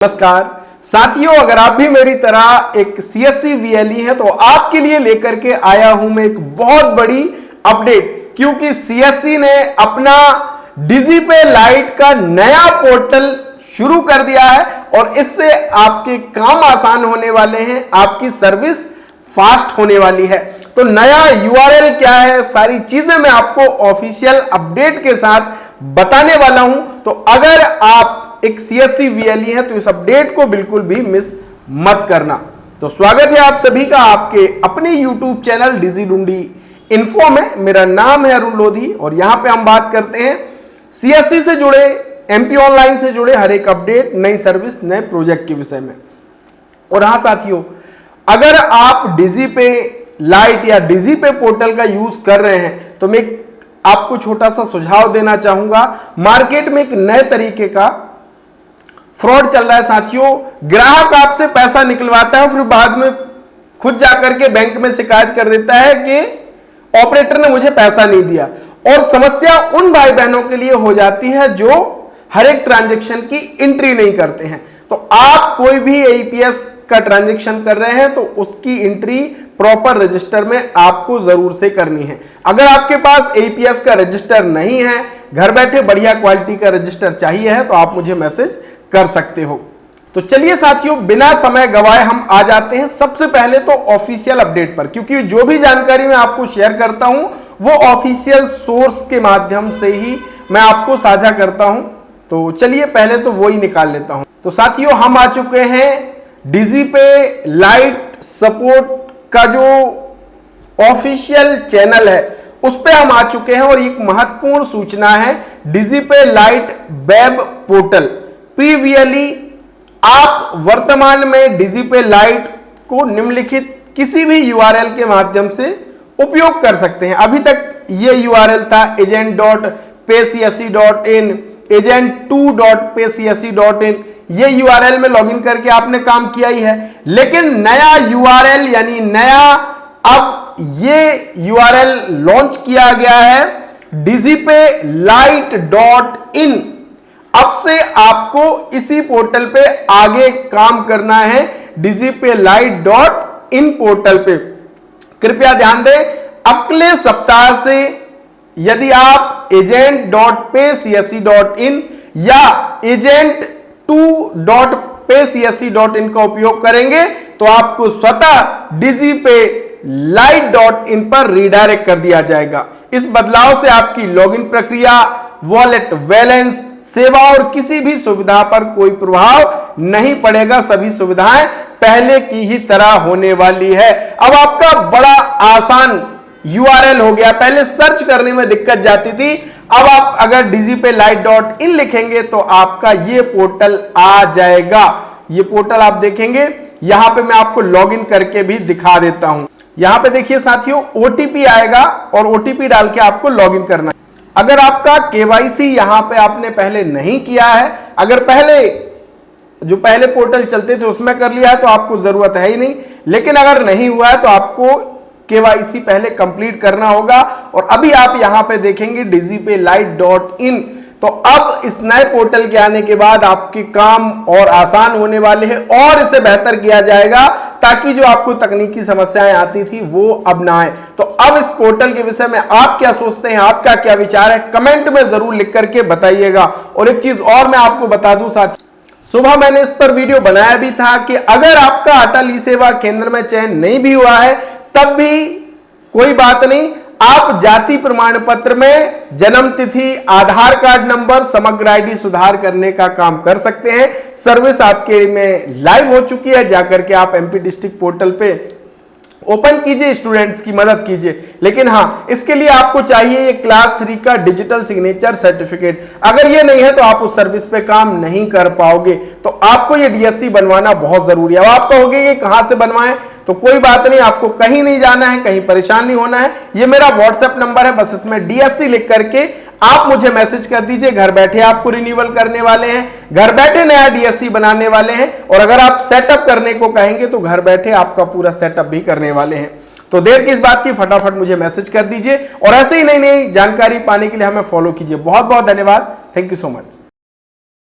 नमस्कार साथियों, अगर आप भी मेरी तरह एक सीएससी वीएलई हैं तो आपके लिए लेकर के आया हूं मैं एक बहुत बड़ी अपडेट, क्योंकि सीएससी ने अपना डिजीपे लाइट का नया पोर्टल शुरू कर दिया है और इससे आपके काम आसान होने वाले हैं, आपकी सर्विस फास्ट होने वाली है। तो नया यूआरएल क्या है, सारी चीजें मैं आपको ऑफिशियल अपडेट के साथ बताने वाला हूं। तो अगर आप एक सीएससी वीएलई है तो इस अपडेट को बिल्कुल भी मिस मत करना। तो स्वागत है आप सभी का आपके अपने यूट्यूब चैनल डिजीडुंडी इन्फो में। मेरा नाम है अरुण लोधी और यहां पे हम बात करते हैं सीएससी से जुड़े, एमपी ऑनलाइन से जुड़े हर एक अपडेट, नई सर्विस, नए प्रोजेक्ट के विषय में। और हाँ साथियों, अगर आप डिजीपे लाइट या डिजीपे पोर्टल का यूज कर रहे हैं तो मैं आपको छोटा सा सुझाव देना चाहूंगा। मार्केट में एक नए तरीके का फ्रॉड चल रहा है साथियों। ग्राहक आपसे पैसा निकलवाता है, फिर बाद में खुद जाकर के बैंक में शिकायत कर देता है कि ऑपरेटर ने मुझे पैसा नहीं दिया। और समस्या उन भाई बहनों के लिए हो जाती है जो हर एक ट्रांजैक्शन की एंट्री नहीं करते हैं। तो आप कोई भी एईपीएस का ट्रांजैक्शन कर रहे हैं तो उसकी एंट्री प्रॉपर रजिस्टर में आपको जरूर से करनी है। अगर आपके पास एईपीएस का रजिस्टर नहीं है, घर बैठे बढ़िया क्वालिटी का रजिस्टर चाहिए है, तो आप मुझे मैसेज कर सकते हो। तो चलिए साथियों, बिना समय गवाए हम आ जाते हैं सबसे पहले तो ऑफिशियल अपडेट पर, क्योंकि जो भी जानकारी मैं आपको शेयर करता हूं वो ऑफिशियल सोर्स के माध्यम से ही मैं आपको साझा करता हूं। तो चलिए पहले तो वो ही निकाल लेता हूं। तो साथियों, हम आ चुके हैं डिजीपे लाइट सपोर्ट का जो ऑफिशियल चैनल है उस पे हम आ चुके हैं। और एक महत्वपूर्ण सूचना है, डिजीपे लाइट वेब पोर्टल प्रीवियली आप वर्तमान में डिजीपे लाइट को निम्नलिखित किसी भी यूआरएल के माध्यम से उपयोग कर सकते हैं। अभी तक ये यूआरएल था agent.paycsc.in, agent2.paycsc.in। ये यूआरएल में लॉगिन करके आपने काम किया ही है, लेकिन नया यूआरएल यानी नया अब ये यूआरएल लॉन्च किया गया है digipelight.in। अब से आपको इसी पोर्टल पे आगे काम करना है, digipelight.in पोर्टल पे। कृपया ध्यान दें, अगले सप्ताह से यदि आप agent.paycsc.in या agent2.paycsc.in का उपयोग करेंगे तो आपको स्वतः digipelight.in पर रीडायरेक्ट कर दिया जाएगा। इस बदलाव से आपकी लॉगिन प्रक्रिया, वॉलेट बैलेंस, सेवा और किसी भी सुविधा पर कोई प्रभाव नहीं पड़ेगा। सभी सुविधाएं पहले की ही तरह होने वाली है। अब आपका बड़ा आसान यूआरएल हो गया। पहले सर्च करने में दिक्कत जाती थी, अब आप अगर digipelight.in लिखेंगे तो आपका ये पोर्टल आ जाएगा। ये पोर्टल आप देखेंगे, यहां पे मैं आपको लॉगिन करके भी दिखा देता हूं। यहां पे देखिए साथियों, ओटीपी आएगा और ओटीपी डाल के आपको लॉगिन करना है। अगर आपका केवाईसी यहां पे आपने पहले नहीं किया है, अगर पहले पोर्टल चलते थे उसमें कर लिया है तो आपको जरूरत है ही नहीं, लेकिन अगर नहीं हुआ है तो आपको केवाईसी पहले कंप्लीट करना होगा। और अभी आप यहां पे देखेंगे digipelight.in। तो अब इस नए पोर्टल के आने के बाद आपके काम और आसान होने वाले हैं और इसे बेहतर किया जाएगा, ताकि जो आपको तकनीकी समस्याएं आती थी वो अब ना आए। तो अब इस पोर्टल के विषय में आप क्या सोचते हैं, आपका क्या विचार है, कमेंट में जरूर लिख करके बताइएगा। और एक चीज और मैं आपको बता दूं साथ, सुबह मैंने इस पर वीडियो बनाया भी था कि अगर आपका अटल ई सेवा केंद्र में चयन नहीं भी हुआ है तब भी कोई बात नहीं, आप जाति प्रमाण पत्र में जन्म तिथि, आधार कार्ड नंबर, समग्र आईडी सुधार करने का काम कर सकते हैं। सर्विस आपके में लाइव हो चुकी है, जाकर के आप एमपी डिस्ट्रिक्ट पोर्टल पे ओपन कीजिए, स्टूडेंट्स की मदद कीजिए। लेकिन हाँ, इसके लिए आपको चाहिए ये क्लास 3 का डिजिटल सिग्नेचर सर्टिफिकेट। अगर ये नहीं है तो आप उस सर्विस पे काम नहीं कर पाओगे। तो आपको ये डीएससी बनवाना बहुत जरूरी है। अब आप कहोगे कि कहां से बनवाएं, तो कोई बात नहीं, आपको कहीं नहीं जाना है, कहीं परेशान नहीं होना है। ये मेरा व्हाट्सएप नंबर है, बस इसमें डीएससी लिख करके आप मुझे मैसेज कर दीजिए। घर बैठे आपको रिन्यूअल करने वाले हैं, घर बैठे नया डीएससी बनाने वाले हैं। और अगर आप सेटअप करने को कहेंगे तो घर बैठे आपका पूरा सेटअप भी करने वाले हैं। तो देर किस बात की, फटाफट मुझे मैसेज कर दीजिए और ऐसे ही नई नई जानकारी पाने के लिए हमें फॉलो कीजिए। बहुत बहुत धन्यवाद। Thank you so much.